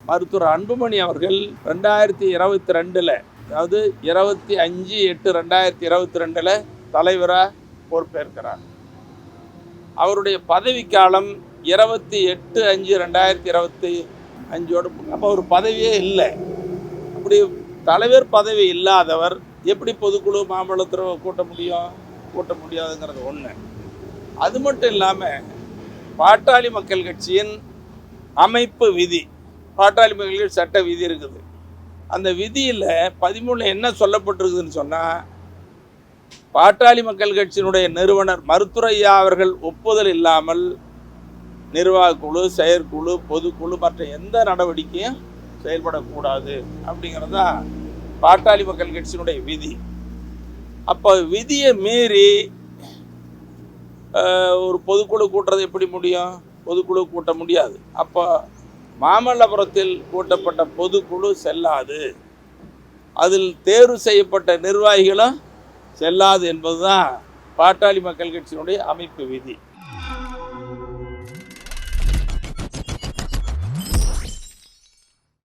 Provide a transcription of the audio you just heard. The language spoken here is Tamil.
மருத்துவர் அன்புமணி அவர்கள் 2022 அதாவது 25/8/2022 தலைவராக பொறுப்பேற்கிறார். அவருடைய பதவிக்காலம் 28/5/2025 அப்போ ஒரு பதவியே இல்லை. அப்படி தலைவர் பதவி இல்லாதவர் எப்படி பொதுக்குழு மாமல்லத்தில் கூட்ட முடியாதுங்கிறது ஒன்று. அது மட்டும் இல்லாமல் பாட்டாளி மக்கள் கட்சியின் அமைப்பு விதி, பாட்டாளி மக்கள் கட்சி சட்ட விதி இருக்குது. அந்த விதியில் 13 என்ன சொல்லப்பட்டிருக்குதுன்னு சொன்னால், பாட்டாளி மக்கள் கட்சியினுடைய நிறுவனர் மருத்துவர் ஐயா அவர்கள் ஒப்புதல் இல்லாமல் நிர்வாகக்குழு, செயற்குழு, பொதுக்குழு மற்ற எந்த நடவடிக்கையும் செயல்படக்கூடாது அப்படிங்கிறது தான் பாட்டாளி மக்கள் கட்சியினுடைய விதி. அப்போ விதியை மீறி ஒரு பொதுக்குழு கூட்டுறது எப்படி முடியும்? பொதுக்குழு கூட்ட முடியாது. அப்போ மாமல்லபுரத்தில் கூட்டப்பட்ட பொதுக்குழு செல்லாது, அதில் தேர்வு செய்யப்பட்ட நிர்வாகிகளும் செல்லாது என்பதுதான் பாட்டாளி மக்கள் கட்சியினுடைய அமைப்பு விதி.